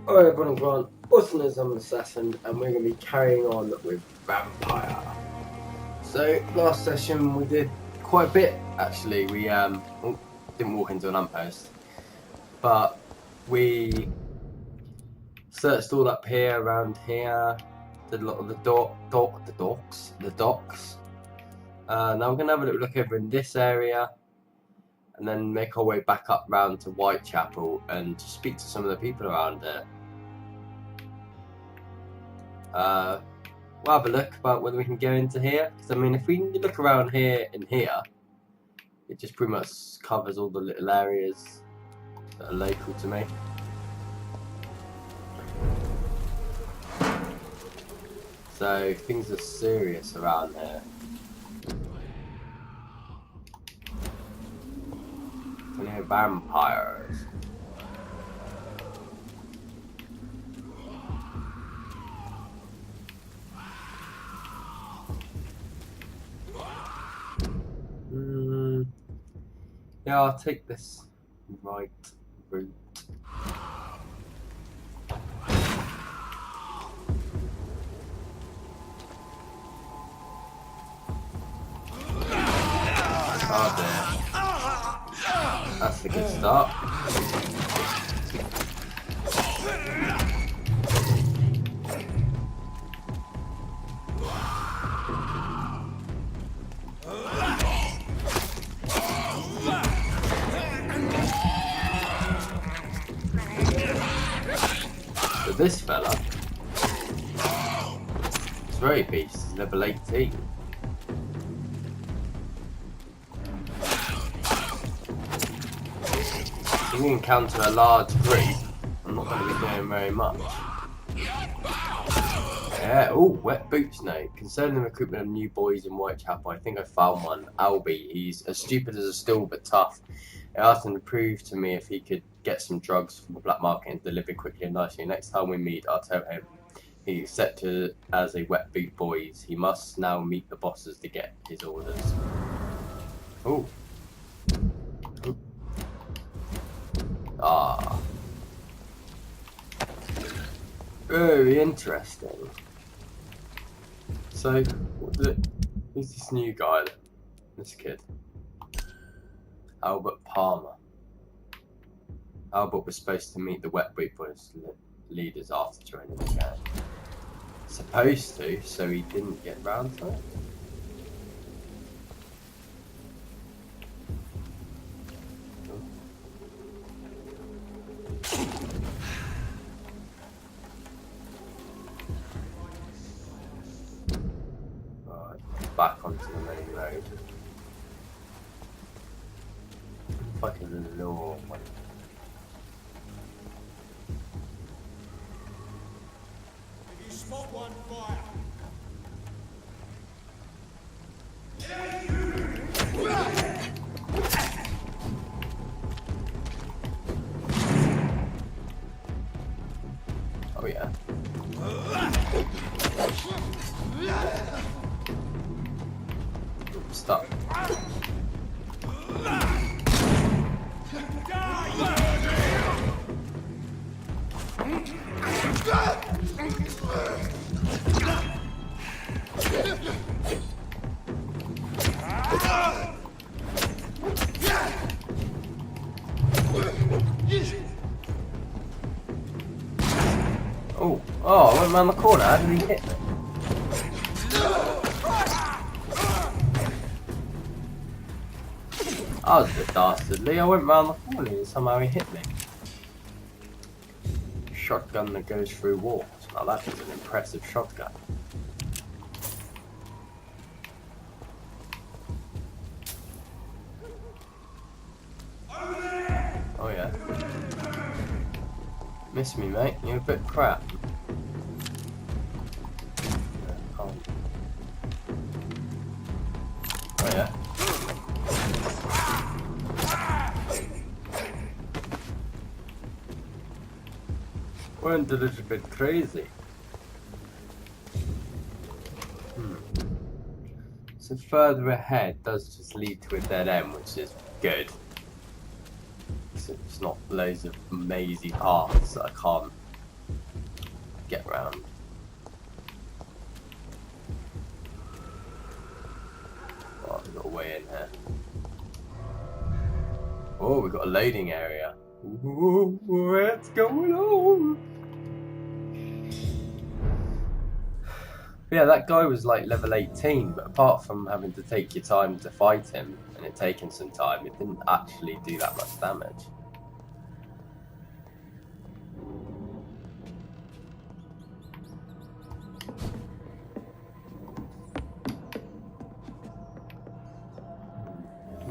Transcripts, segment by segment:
Alright everyone, I'm Grant, also known as I'm an Assassin, and we're going to be carrying on with Vampyr. So, last session we did quite a bit, actually. We didn't walk into an lamppost, but we searched all up here, around here, did a lot of the docks. Now we're going to have a little look over in this area, and then make our way back up round to Whitechapel and speak to some of the people around there. We'll have a look about whether we can go into here, because I mean, if we look around here and here, it just pretty much covers all the little areas that are local to me. So things are serious around here. We hear vampires. Yeah, I'll take this right route. Oh dear. That's a good start. This fella, it's very beast, he's level 18. If we encounter a large group, I'm not going to be doing very much. Yeah, oh, wet boots now. Concerning the recruitment of new boys in Whitechapel, I think I found one. Albie, he's as stupid as a stool but tough. I asked him to prove to me if he could get some drugs from the black market and deliver quickly and nicely. Next time we meet, I'll tell him he's accepted as a wet boot boys. He must now meet the bosses to get his orders. Oh. Ah. Very interesting. So, who's this new guy? This kid. Albert Palmer. Albert was supposed to meet the Wet Boot Boys leaders after joining the gang. Supposed to, so he didn't get round to it. Right, back onto the main road. Fucking lure one. If you spot one, fire. Oh yeah. Stop. Oh, I went round the corner. How did he hit me? I was a bit dastardly. I went round the corner and somehow he hit me. Shotgun that goes through walls. Now that is an impressive shotgun. Oh yeah. Miss me, mate. You're a bit crap. Oh yeah. Went a little bit crazy. So further ahead does just lead to a dead end, which is good. So it's not loads of mazy paths that I can't around. Oh, we've got a way in here. Oh, we've got a loading area. Ooh, what's going on? Yeah, that guy was like level 18, but apart from having to take your time to fight him, and it taking some time, it didn't actually do that much damage.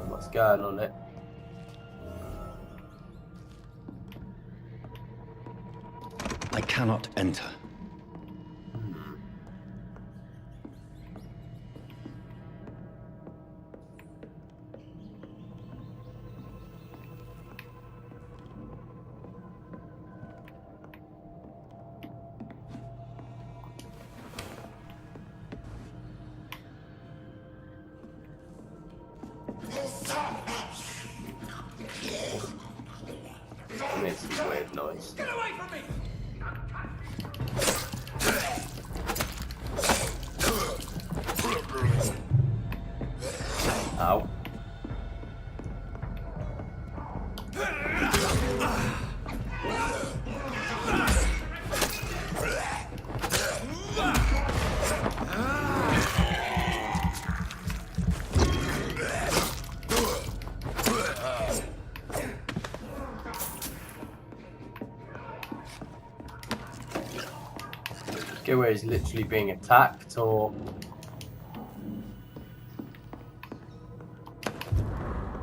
What's going on it? I cannot enter. It makes some weird noise. Get away from me! Ow. Where he's literally being attacked, or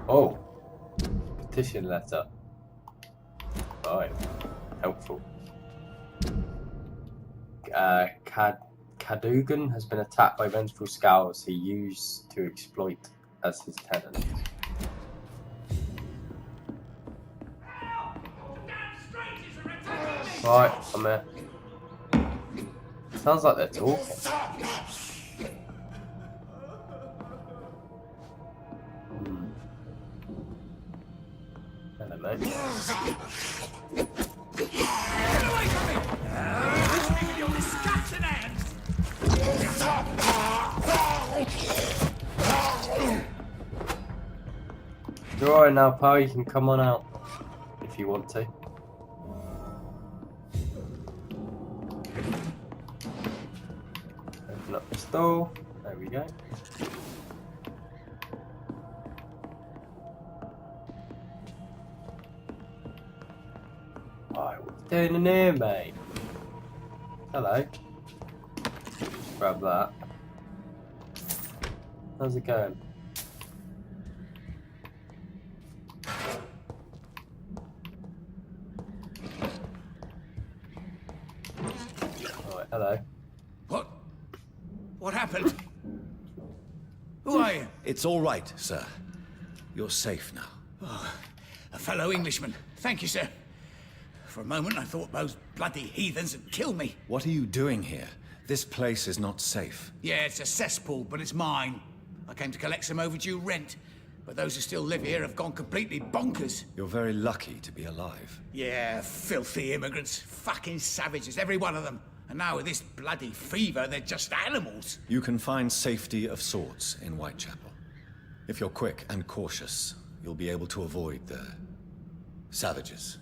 oh, petition letter. Right, helpful. Cadogan has been attacked by vengeful scours he used to exploit as his tenant. Right, I'm here. Sounds like they're talking. Hello, mate. Get away from me! With your disgusting hands! You're alright now, pal. You can come on out if you want to. Open up the store. There we go. Alright, what's doing in here, mate? Hello. Grab that. How's it going? Alright, hello. What happened? Who are you? It's all right, sir. You're safe now. Oh, a fellow Englishman. Thank you, sir. For a moment, I thought those bloody heathens had killed me. What are you doing here? This place is not safe. Yeah, it's a cesspool, but it's mine. I came to collect some overdue rent, but those who still live here have gone completely bonkers. You're very lucky to be alive. Yeah, filthy immigrants. Fucking savages, every one of them. And now with this bloody fever, they're just animals. You can find safety of sorts in Whitechapel. If you're quick and cautious, you'll be able to avoid the savages.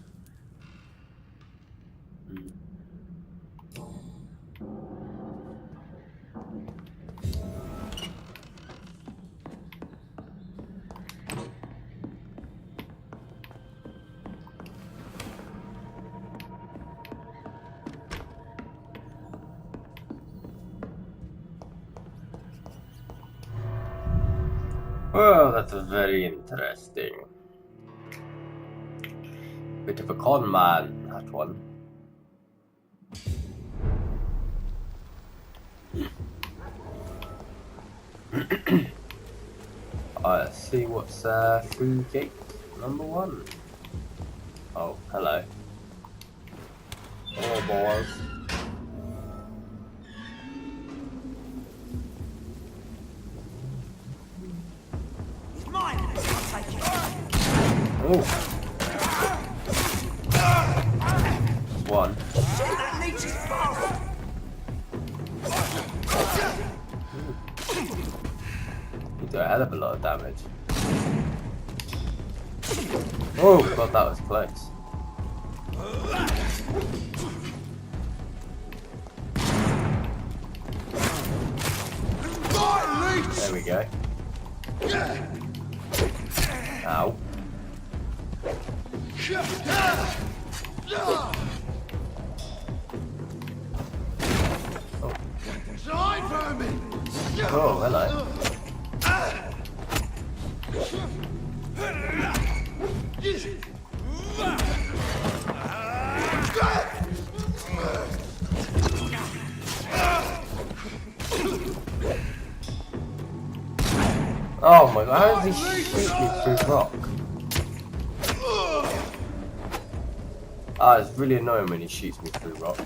Well, that's very interesting. Bit of a con man, that one. Alright, let's see what's through gate number 1. Oh, hello. Oh, boys. Oh. One. That leech is far. You do a hell of a lot of damage. Oh god, that was close. There we go. Ow. Oh, hello. Oh my god, how does he shoot me through rock? Ah, it's really annoying when he shoots me through rock.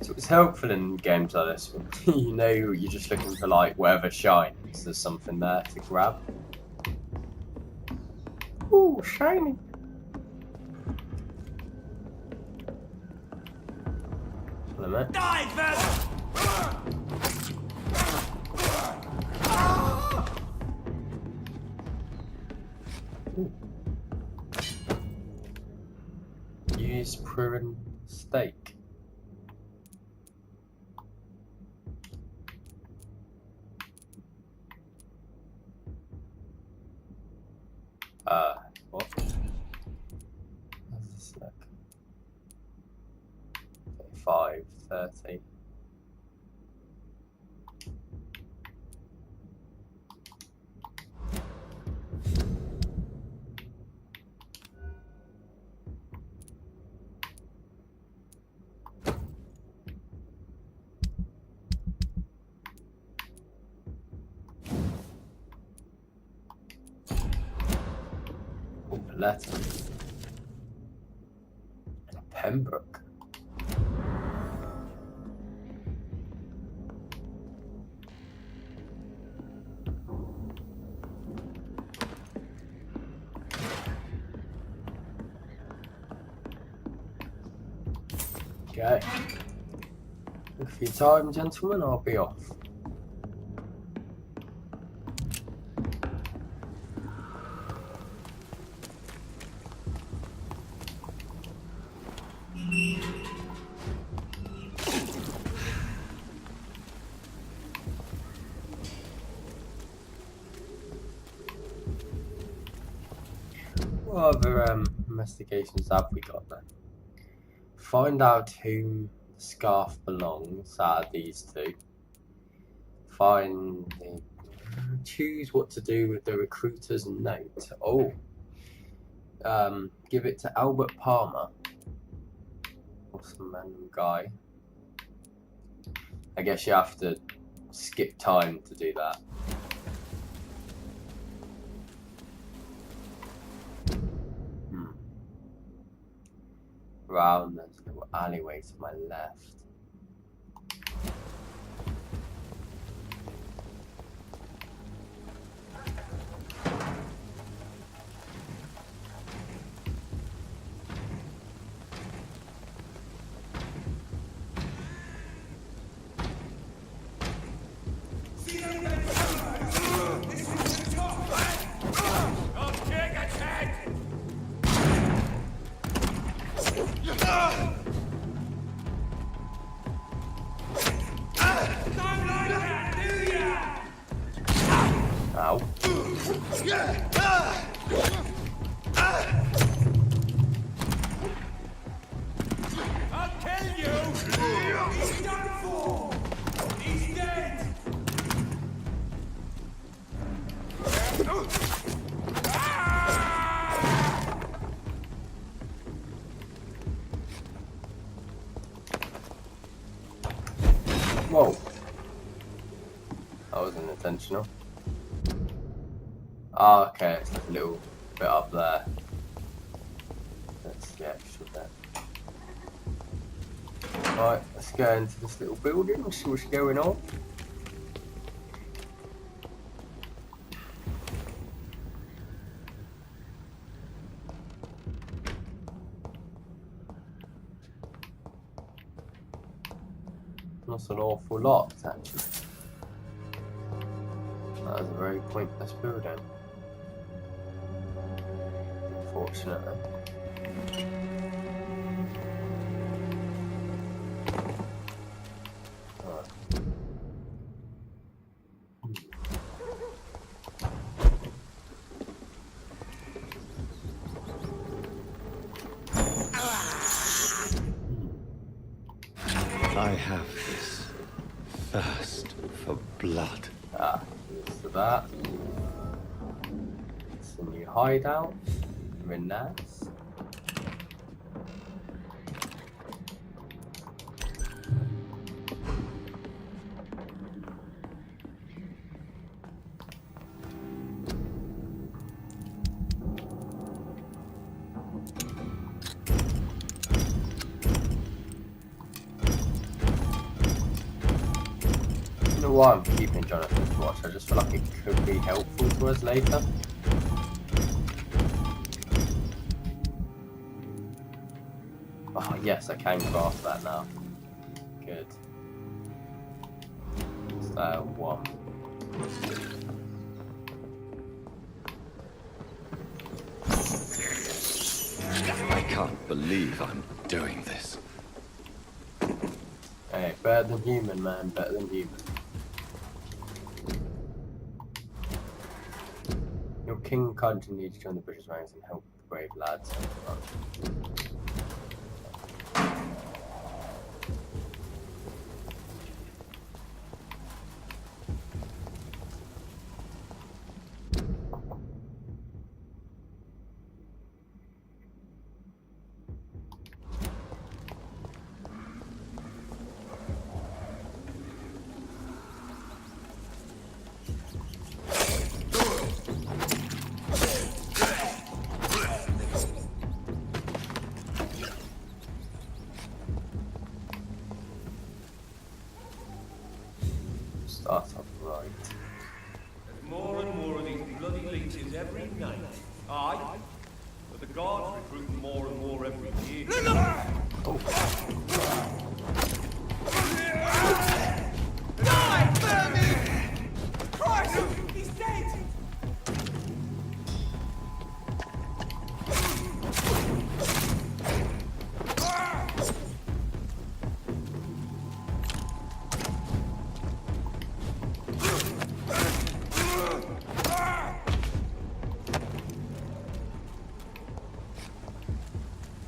So it's helpful in games like this when you know you're just looking for like wherever shines, there's something there to grab. Ooh, shiny! Hold on a minute. Die, fella! Use prune steak. What? How's this look? 5, 30. Letter. Pembroke. Okay. Look for your time, gentlemen, I'll be off. What other investigations have we got then? Find out whom the scarf belongs out of these two. Choose what to do with the recruiter's note. Oh. Give it to Albert Palmer. Or some random guy. I guess you have to skip time to do that. Round, there's a little alleyway to my left. Ow. I'll kill you! He's done for! He's dead! Whoa. That wasn't intentional. Ah, okay, it's like a little bit up there. That's the extra bit. Right, let's go into this little building and see what's going on. That's an awful lot, actually. That was a very pointless building. Unfortunately. I have this thirst for blood. Ah, here's to that. It's a new hideout. Very nice. I don't know why I'm keeping Jonathan's watch. I just feel like it could be helpful to us later. Oh yes, I can grasp that now. Good. So one. I can't believe I'm doing this. Hey, better than human, man. Better than human. Your king continues to join the British ranks and help the brave lads. Start off right. More and more of these bloody leeches every night. Aye, but the guards recruit more and more every year. Oh. Die, vermin! Christ! He's dead!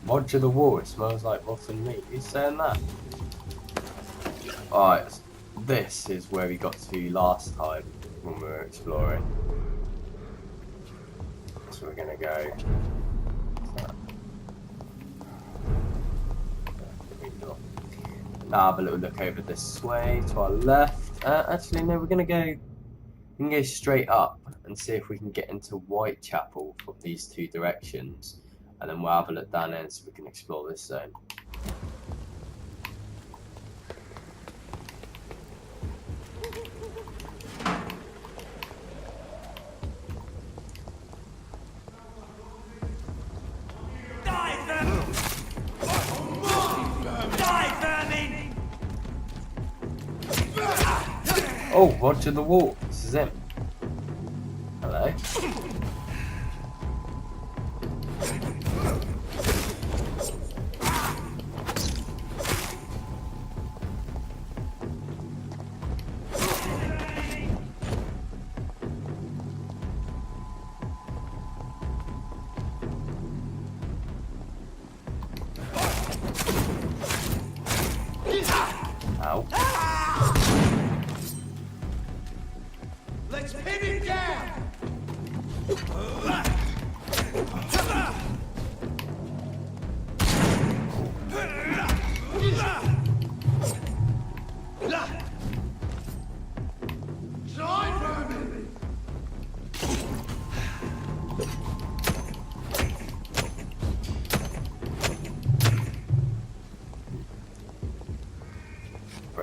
Roger the wall, it smells like rotten meat. Who's saying that? Alright, this is where we got to last time when we were exploring. So we're gonna go. Now have a little look over this way to our left. Actually, no, we can go straight up and see if we can get into Whitechapel from these two directions. And then we'll have a look down there so we can explore this zone. Die, vermin! Die, vermin! Oh, Roger the wall. This is him. Hello. Ow. Let's pin him down!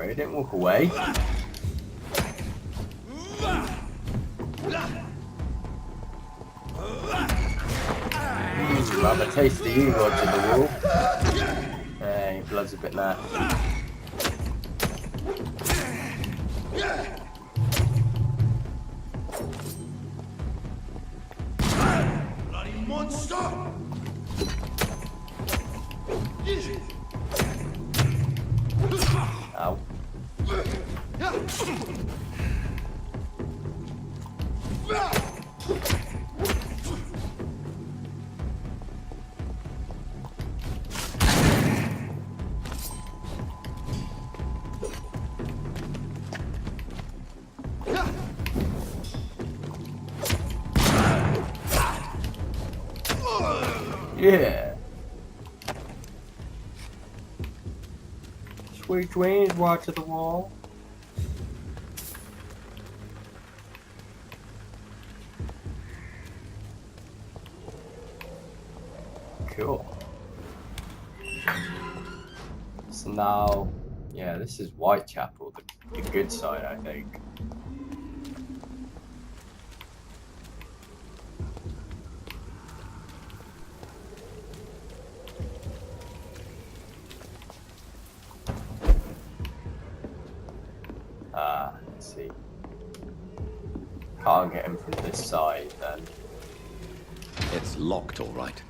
bro. Don't walk away. I'll have a taste of you, Roger the Wall. Hey, blood's a bit nasty. Bloody monster! Ow. Yeah. Sweet dreams, watch of the wall. Cool. So now, yeah, this is Whitechapel, the good side, I think. Let's see. Can't get him from this side then. It's locked, all right.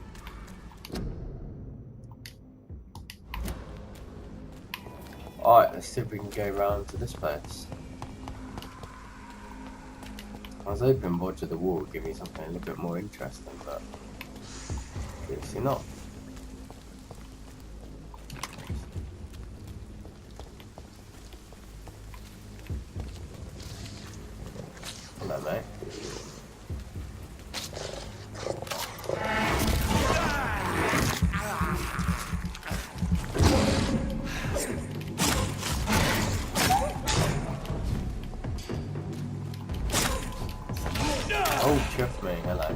Alright, let's see if we can go round to this place. I was hoping Roger the Wall would give me something a little bit more interesting, but obviously not. Hello, mate. Oh, chuff me, hello.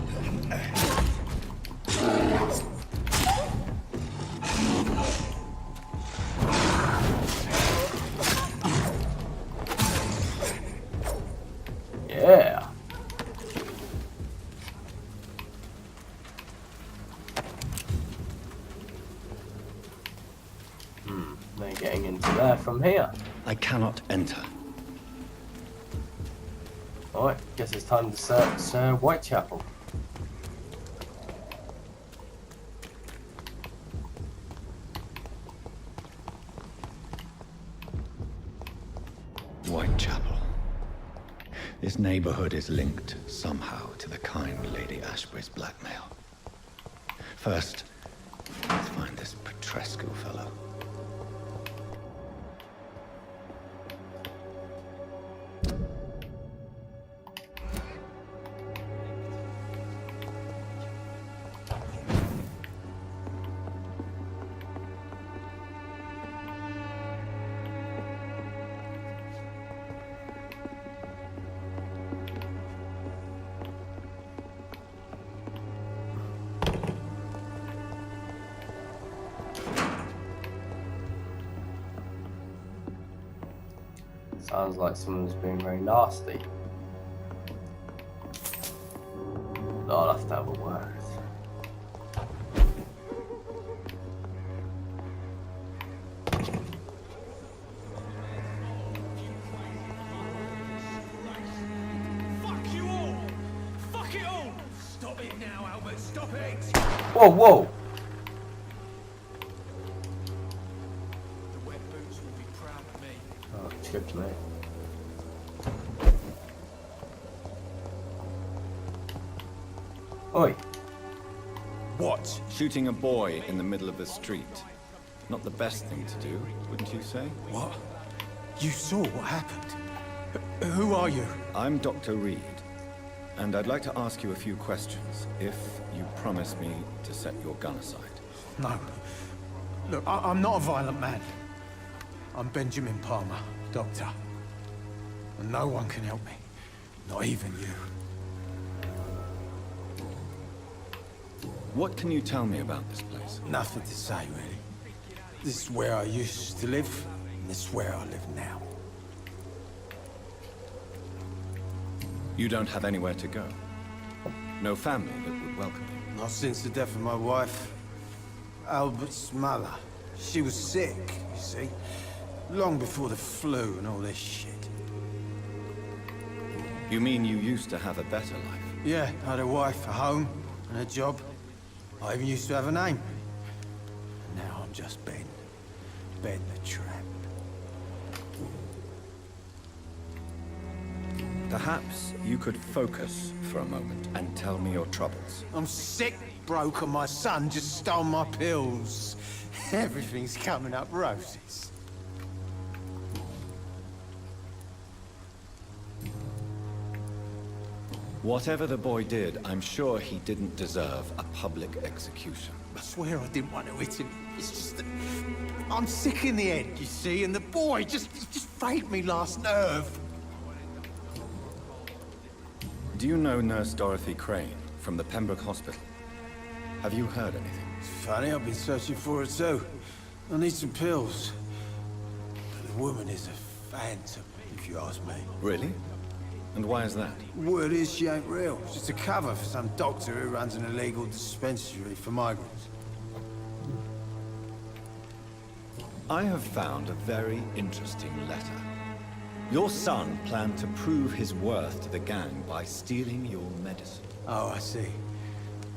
Yeah. They're getting into there from here. I cannot enter. Alright, guess it's time to search Whitechapel. Whitechapel. This neighborhood is linked somehow to the kind Lady Ashbury's blackmail. First, let's find this Petrescu fellow. Sounds like someone's being very nasty. I'll have to have a word. Fuck you all! Fuck it all! Stop it now, Albert, stop it! Whoa, whoa! The wet boots will be proud of me. Oh, chipped me. Oi! What? Shooting a boy in the middle of the street. Not the best thing to do, wouldn't you say? What? You saw what happened? Who are you? I'm Dr. Reid, and I'd like to ask you a few questions, if you promise me to set your gun aside. No. Look, I'm not a violent man. I'm Benjamin Palmer, doctor. And no one can help me. Not even you. What can you tell me about this place? Nothing to say, really. This is where I used to live. And it's where I live now. You don't have anywhere to go? No family that would welcome you? Not since the death of my wife, Albert's mother. She was sick, you see. Long before the flu and all this shit. You mean you used to have a better life? Yeah, I had a wife, a home, and a job. I even used to have a name. And now I'm just Ben. Ben the Tramp. Perhaps you could focus for a moment and tell me your troubles. I'm sick, broke, and my son just stole my pills. Everything's coming up roses. Whatever the boy did, I'm sure he didn't deserve a public execution. I swear I didn't want to hit him. It's just that I'm sick in the head, you see, and the boy just faked me last nerve. Do you know Nurse Dorothy Crane from the Pembroke Hospital? Have you heard anything? It's funny, I've been searching for her too. I need some pills. But the woman is a phantom, if you ask me. Really? And why is that? Word is she ain't real. She's a cover for some doctor who runs an illegal dispensary for migrants. I have found a very interesting letter. Your son planned to prove his worth to the gang by stealing your medicine. Oh, I see.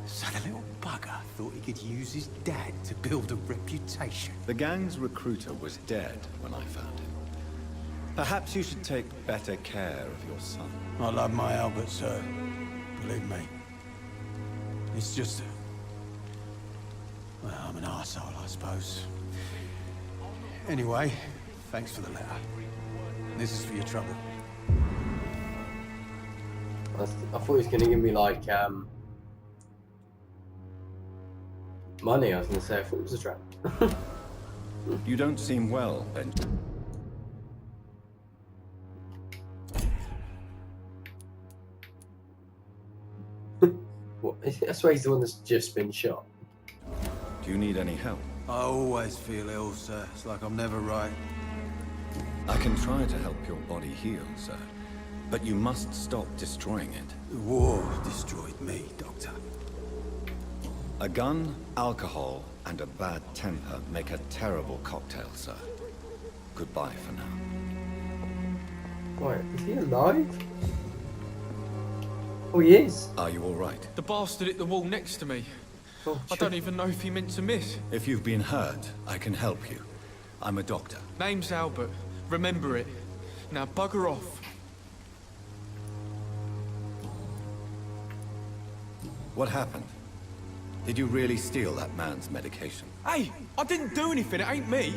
So the little bugger thought he could use his dad to build a reputation. The gang's recruiter was dead when I found him. Perhaps you should take better care of your son. I love my Albert, sir. Believe me. It's just... well, I'm an arsehole, I suppose. Anyway, thanks for the letter. This is for your trouble. I thought he was going to give me, like, money. I was going to say, I thought it was a trap. You don't seem well, Ben. What? I swear he's the one that's just been shot. Do you need any help? I always feel ill, sir. It's like I'm never right. I can try to help your body heal, sir. But you must stop destroying it. The war destroyed me, Doctor. A gun, alcohol, and a bad temper make a terrible cocktail, sir. Goodbye for now. Wait, is he alive? Oh, he is. Are you all right? The bastard hit the wall next to me. Oh, I don't even know if he meant to miss. If you've been hurt, I can help you. I'm a doctor. Name's Albert. Remember it. Now bugger off. What happened? Did you really steal that man's medication? Hey, I didn't do anything. It ain't me.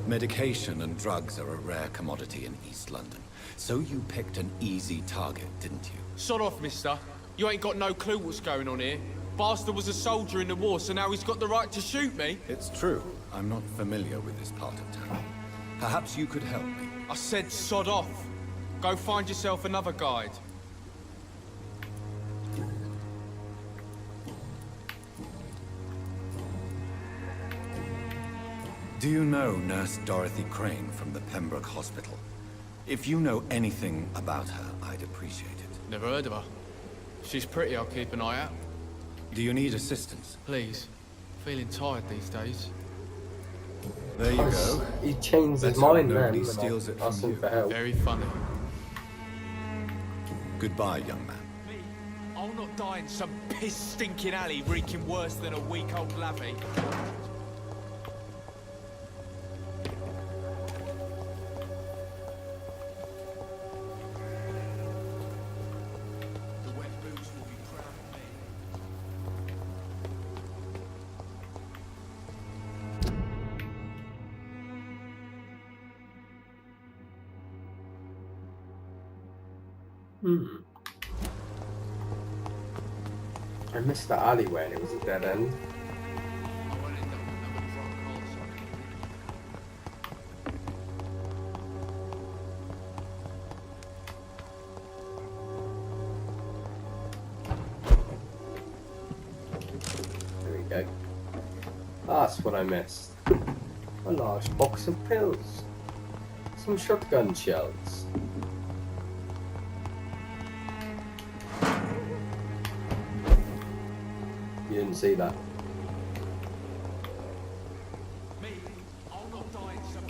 Medication and drugs are a rare commodity in East London. So you picked an easy target, didn't you? Sod off, mister. You ain't got no clue what's going on here. Bastard was a soldier in the war, so now he's got the right to shoot me. It's true. I'm not familiar with this part of town. Perhaps you could help me. I said sod off. Go find yourself another guide. Do you know Nurse Dorothy Crane from the Pembroke Hospital? If you know anything about her, I'd appreciate it. Never heard of her. If she's pretty, I'll keep an eye out. Do you need assistance? Please. Feeling tired these days. There you go. He changed his Let's hope mind, nobody man. steals it from Asked him you. for help. Very funny. Goodbye, young man. I'll not die in some piss-stinking alley reeking worse than a week-old lavvy. The wet boots will be proud of me. I missed that alleyway and it was a dead end. I won't end up with another drunk arsehole. that's what I missed. A large box of pills. Some shotgun shells. You didn't see that. Me, I'll not die in some.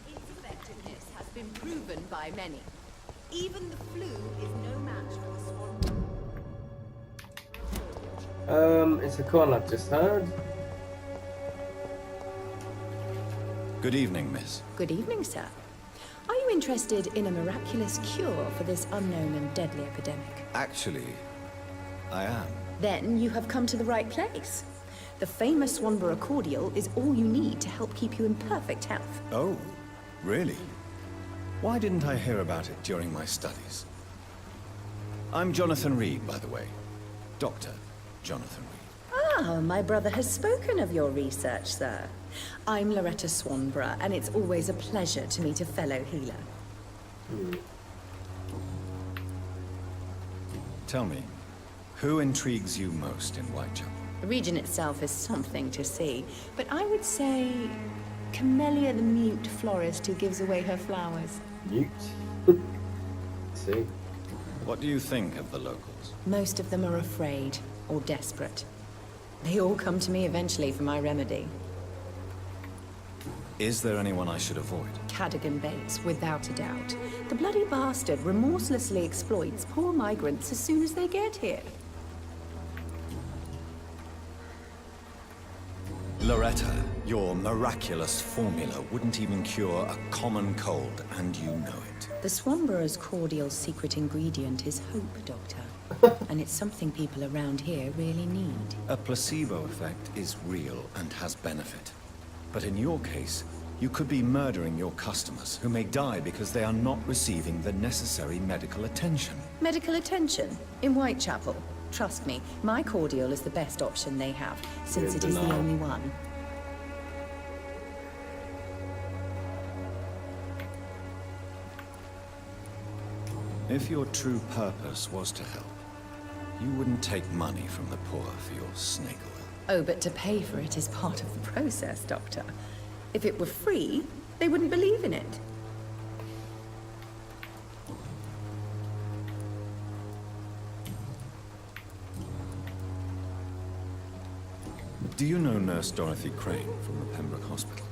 Its effectiveness has been proven by many. Even the flu is no match for the swan. It's a con I've just heard. Good evening, miss. Good evening, sir. Are you interested in a miraculous cure for this unknown and deadly epidemic? Actually, I am. Then you have come to the right place. The famous Swanborough cordial is all you need to help keep you in perfect health. Oh, really? Why didn't I hear about it during my studies? I'm Johnathon Reid, by the way. Dr. Johnathon Reid. Ah, my brother has spoken of your research, sir. I'm Loretta Swanborough, and it's always a pleasure to meet a fellow healer. Tell me, who intrigues you most in Whitechapel? The region itself is something to see, but I would say Camellia the mute florist who gives away her flowers. Mute. See? What do you think of the locals? Most of them are afraid or desperate. They all come to me eventually for my remedy. Is there anyone I should avoid? Cadogan Bates, without a doubt. The bloody bastard remorselessly exploits poor migrants as soon as they get here. Loretta, your miraculous formula wouldn't even cure a common cold, and you know it. The Swanborough's cordial's secret ingredient is hope, Doctor. And it's something people around here really need. A placebo effect is real and has benefit. But in your case, you could be murdering your customers, who may die because they are not receiving the necessary medical attention. Medical attention? In Whitechapel? Trust me, my cordial is the best option they have, since it is the only one. If your true purpose was to help, you wouldn't take money from the poor for your snake oil. Oh, but to pay for it is part of the process, Doctor. If it were free, they wouldn't believe in it. Do you know Nurse Dorothy Crane from the Pembroke Hospital?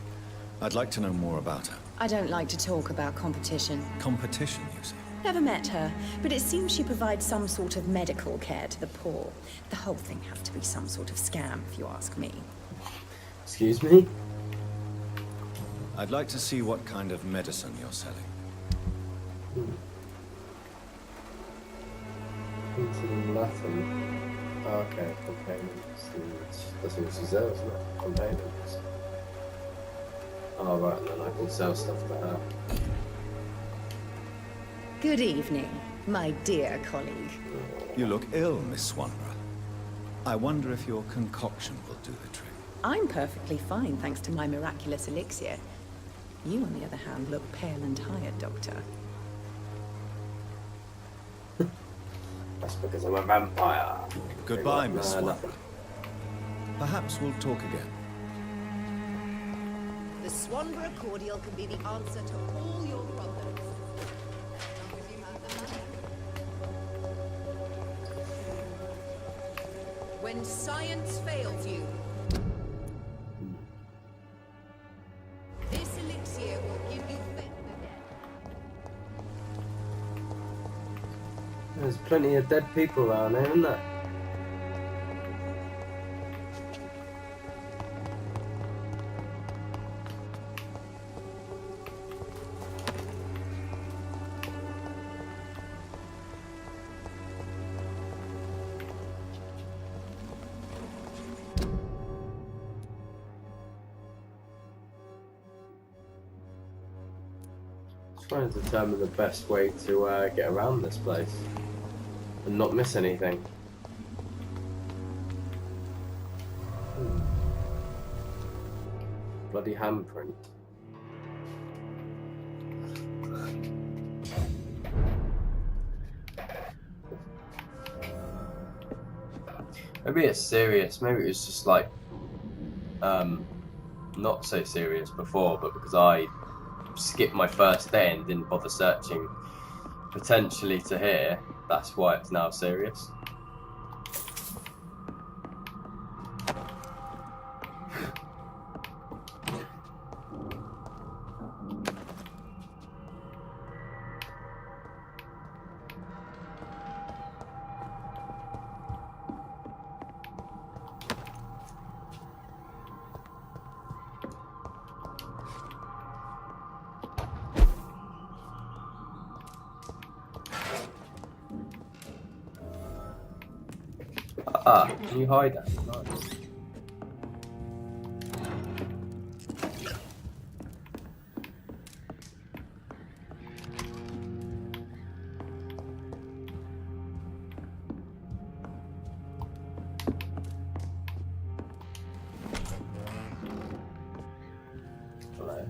I'd like to know more about her. I don't like to talk about competition. Competition, you say? Never met her, but it seems she provides some sort of medical care to the poor. The whole thing has to be some sort of scam, if you ask me. Excuse me? I'd like to see what kind of medicine you're selling. Into Latin. Oh, okay, components. That's what she sells, isn't it? Components. Oh, right, and then I can sell stuff to her. Good evening, my dear colleague. You look ill, Miss Swanborough. I wonder if your concoction will do the trick. I'm perfectly fine, thanks to my miraculous elixir. You, on the other hand, look pale and tired, Doctor. That's because I'm a vampire. Goodbye, Miss nothing. Swanborough. Perhaps we'll talk again. The Swanborough cordial can be the answer to all your problems. As long as you have the money. When science fails you, this elixir will give you faith again. There's plenty of dead people around there, isn't there? Trying to determine the best way to get around this place and not miss anything. Bloody handprint. Maybe it's serious. Maybe it was just like not so serious before, but because I skipped my first day and didn't bother searching potentially to here, that's why it's now serious. Ah, can you hide that? Nice. Hello.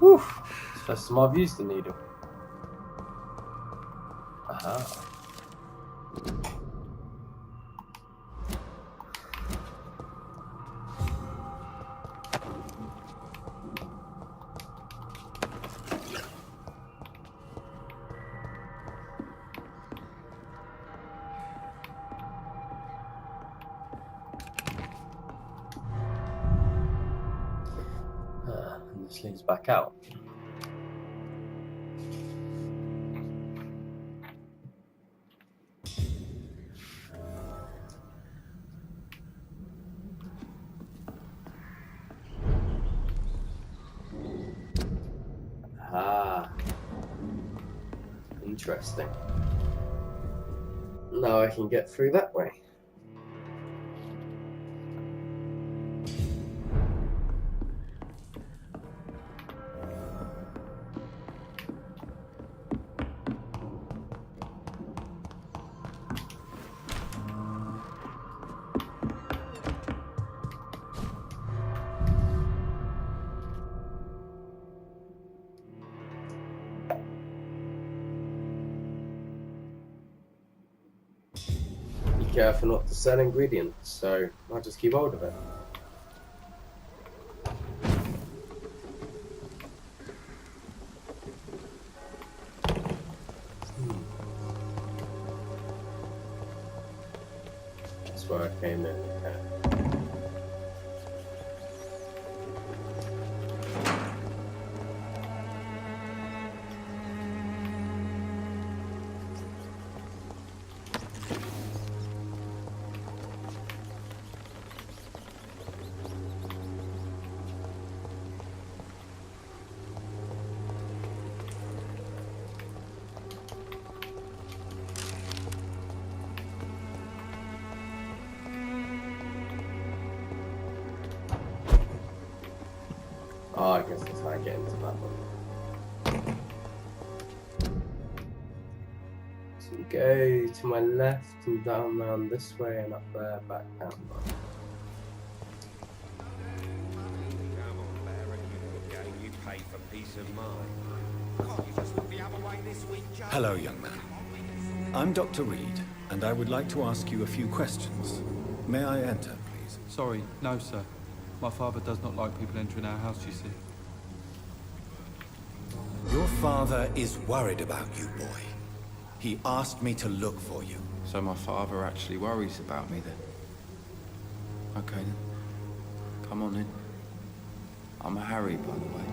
Whew. It's the first time I've used the needle. Aha. And this leads back out. Ah, interesting. Now I can get through that way. Careful not to sell ingredients, so I'll just keep hold of it. That's where I came in. Okay. Oh, I guess that's how I get into that one. So we go to my left and down round this way and up there, back down. Come on, Baron, you game, you pay for peace of mind. Can't you just look the other way this week, Joe? Hello, young man. I'm Dr. Reid, and I would like to ask you a few questions. May I enter, please? Sorry, no, sir. My father does not like people entering our house, you see. Your father is worried about you, boy. He asked me to look for you. So my father actually worries about me then? Okay then. Come on in. I'm Harry, by the way.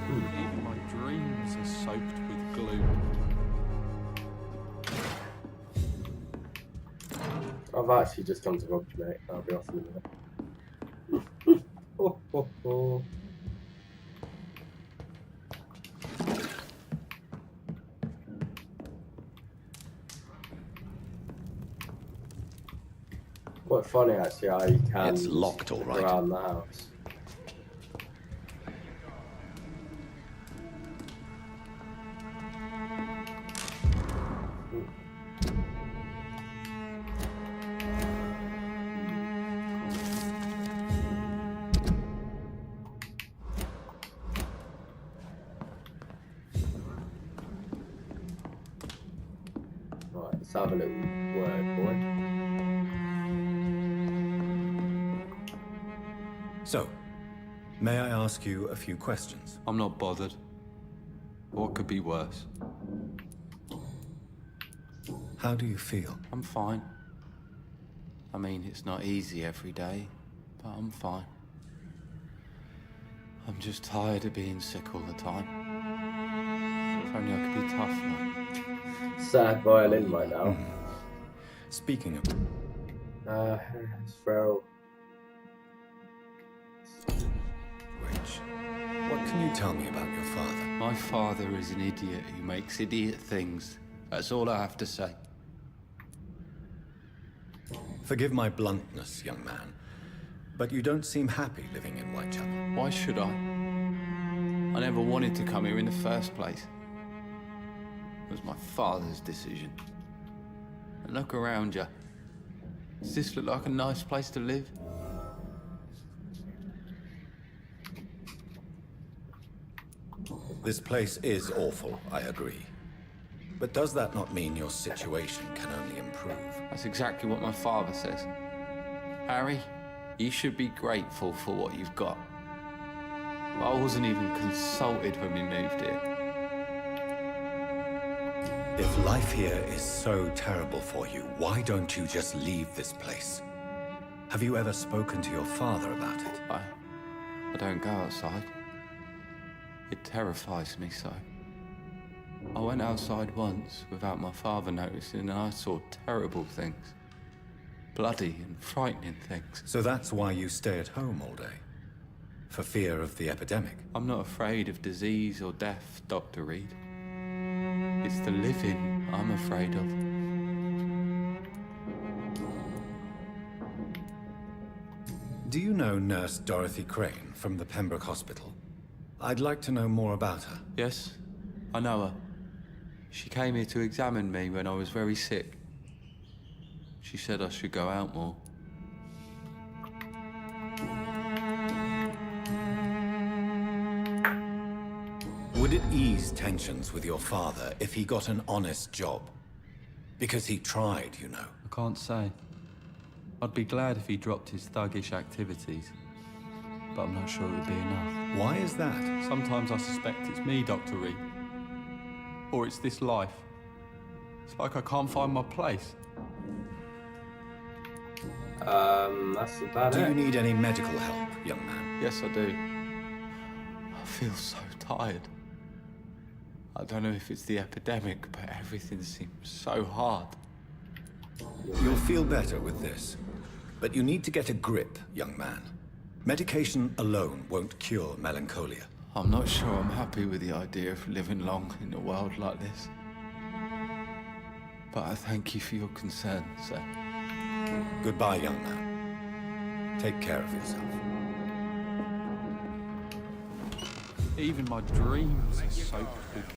Even my dreams are soaked with gloom. I've actually just come to rob you, mate. I'll be off in a minute. Oh, oh, oh. Quite funny actually how you can It's locked, all right. around the house. Right, let's have a little word, boy. So, may I ask you a few questions? I'm not bothered. What could be worse? How do you feel? I'm fine. I mean, it's not easy every day, but I'm fine. I'm just tired of being sick all the time. If only I could be tough, like. Sad violin right now. Speaking of... It's Farrell. which, what can you tell me about your father? My father is an idiot who makes idiot things. That's all I have to say. Forgive my bluntness, young man, but you don't seem happy living in Whitechapel. Why should I? I never wanted to come here in the first place. It was my father's decision. And look around you. Does this look like a nice place to live? This place is awful, I agree. But does that not mean your situation can only improve? That's exactly what my father says. Harry, you should be grateful for what you've got. I wasn't even consulted when we moved here. If life here is so terrible for you, why don't you just leave this place? Have you ever spoken to your father about it? I don't go outside. It terrifies me so. I went outside once without my father noticing and I saw terrible things. Bloody and frightening things. So that's why you stay at home all day? For fear of the epidemic? I'm not afraid of disease or death, Dr. Reid. It's the living I'm afraid of. Do you know Nurse Dorothy Crane from the Pembroke Hospital? I'd like to know more about her. Yes, I know her. She came here to examine me when I was very sick. She said I should go out more. Would it ease tensions with your father if he got an honest job? Because he tried, you know. I can't say. I'd be glad if he dropped his thuggish activities. But I'm not sure it would be enough. Why is that? Sometimes I suspect it's me, Dr. Reid. Or it's this life. It's like I can't find my place. That's about Do it. you need any medical help, young man? Yes, I do. I feel so tired. I don't know if it's the epidemic, but everything seems so hard. You'll feel better with this. But you need to get a grip, young man. Medication alone won't cure melancholia. I'm not sure I'm happy with the idea of living long in a world like this. But I thank you for your concern, sir. Goodbye, young man. Take care of yourself. Even my dreams are soaked with